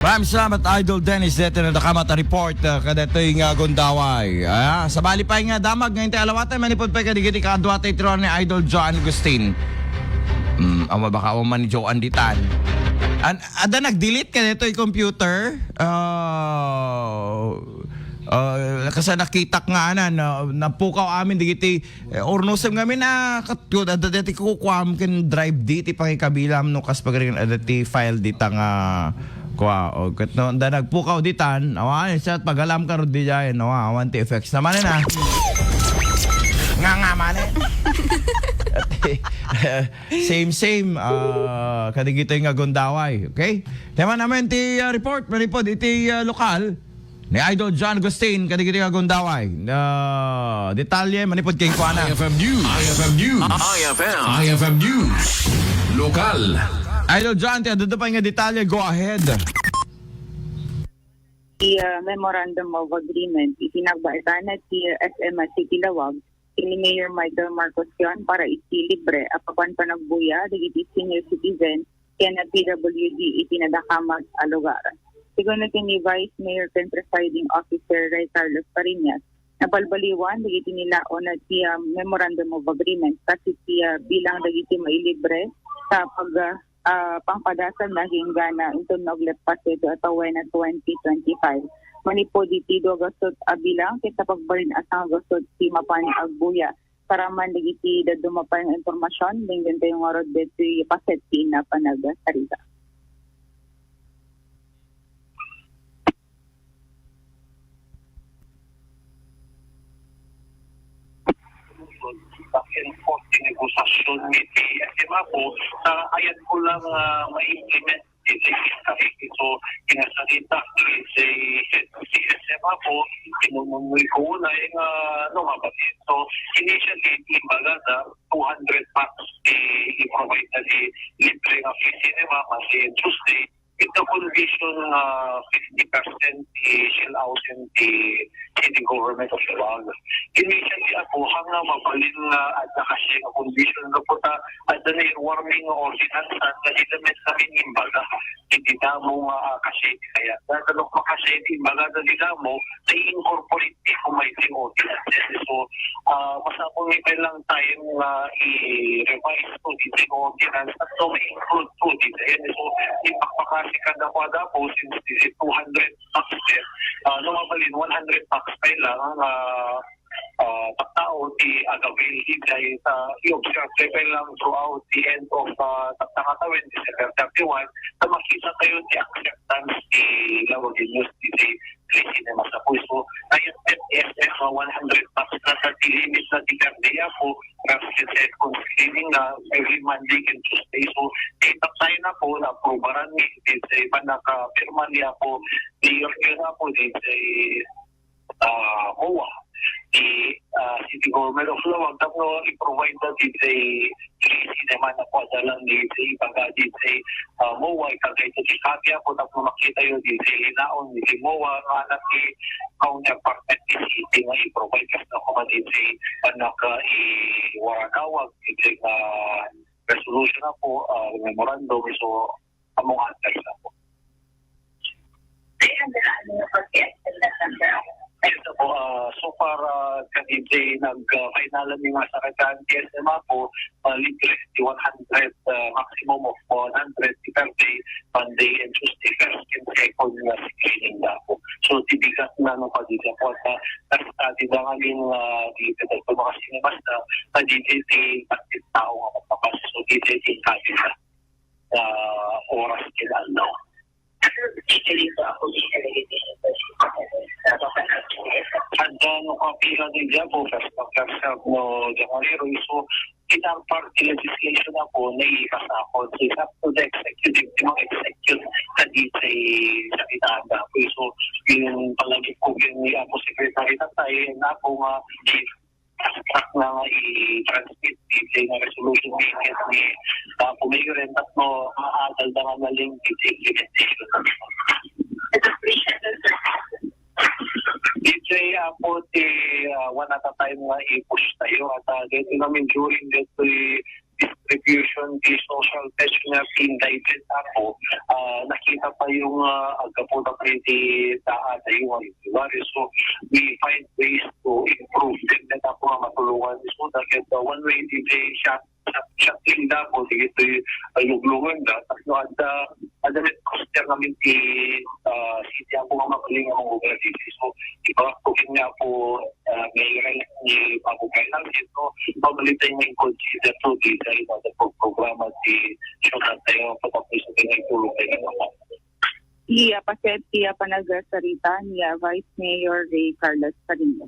Maraming salamat, Idol Dennis. Dito na nakamata report kada ito yung gundaway. Sa bali pa yung damag ngayon tayo alawatay. Manipod pa kadigiti kaadwatay tiruan ni Idol John Agustin. Ang mabaka man ni Joe Anditan. Ada nag-delete ka nito yung computer. Kasi nakita nga napukaw amin digiti ornosem kami na katyo adati ko kuam ken drive diti pakikabilam no kas pagaring adati file dita nga kwa o ket no da nagpukaw ditan awan sa pagalam ka rod di jay no awan ti effects naman na nga man same kadigito nga gundaway okay tema naman ti report iti lokal ni Idol John Agustin kadigiti nga gundaway detalye manipod kay kuana IFM News. IFM News. Lokal. Idol John, tiyo pa nga detalye, go ahead. The Memorandum of Agreement itinagbaita na si SM City Lawag ni Mayor Michael Marcos yon para isilibre apapan panagbuya digiti senior citizen kaya na PWD itinadakamat a lugar. Sigun ni Vice Mayor ken Presiding Officer Ray Carlos Parinas na balbaliwan digiti nila o na si Memorandum of Agreement kasi siya bilang digiti mailibre sa pangpadasan na hinggana intun naglet pasedo at awen na 2025. Manipo diti do gasot abilang kita pagbarin asang gasot si mapan agbuya para man digiti da dumapay ng impormasyon dingin tayong arod dito paset na panagasarita. Back-and-forth negosasyon ni SMA po ayan ko lang ma-implement so kinasalita si SMA po pinumunoy ko na yung mabatid. So initially imbaga na 200 packs i-provide na di libre nga free cinema kasi Tuesday with the condition 50% i-shell out in the city government of Lawag. Initially ako hanggang mabalin na at kasi ang condition na po at na yung warming ordinance at nalilamit namin imbaga. Hindi na mo kasi kaya natanong makasi imbaga na nila mo na i-incorporate di kumaitling ordinance. So masapong may lang tayong i-revise po dito yung ordinance at so may include po dito. So ipakpakasi ka na po po since this is 200 packs there. Mabalin 100 packs pa lang taktao di agawin higay sa i-observe lang throughout the end of taktakatawin December 31 na makita kayo di acceptance di Lawagin News di cinema sa puso. Ayun SF 100 packs na sa limit na di Gardia po kasi second screening na every Monday and Tuesday. So tayo na po na probaran ni sa iba nakapirma niya po di yun na po di MOA di City Government of Lawag tapos i-provide na di sa cinema na po adalang di sa ibaga di sa MOA ikagay ito si Katia po tapos makita yun di sa Linaon di sa MOA nga anak ni counterpartment di City nga i-provide kasi na kuma di sa anak i-waranawag di sa resolution na po memorandum so among antay na po. So far kanina nag-finalan yung mga saragan TSMA po libre 100 maximum of 100 per day Monday and Tuesday first and second screening na po. So tibigat na nung pagdita po at study na nga yung dito sa mga cinemas na dito yung tao nga magpapas. So dito yung kanina oras kinalaw. Handa no kapila din dyan po first no January so kitang party legislation na po na ikas ako so it's up to the executive yung execute na dito sa kitanda po so yung palagi po yung ako secretary na tayo na po nga track na i-transmit dito na resolution weekend ni pumayo rin tatlo maadal na nga na link dito implementation. DJ po one at a time nga i-push tayo at dito namin during dito contribution di social test nga indicted ako, nakita pa yung agkaputa pa di taas ay yung so we find ways to improve din na ako nga matulungan so dahil one way di siya tinda po dito yung lugan da tapos ada net coster namin di city ako nga magaling ang mga dito so iba po nga po ngayon ni pagkakay lang dito pabalitan yung consider to di sa iba sa programa di syutan tayo patapos sa tinutulong kayo naman. Iya pa nagsalita niya Vice Mayor Ray Carlos Carino.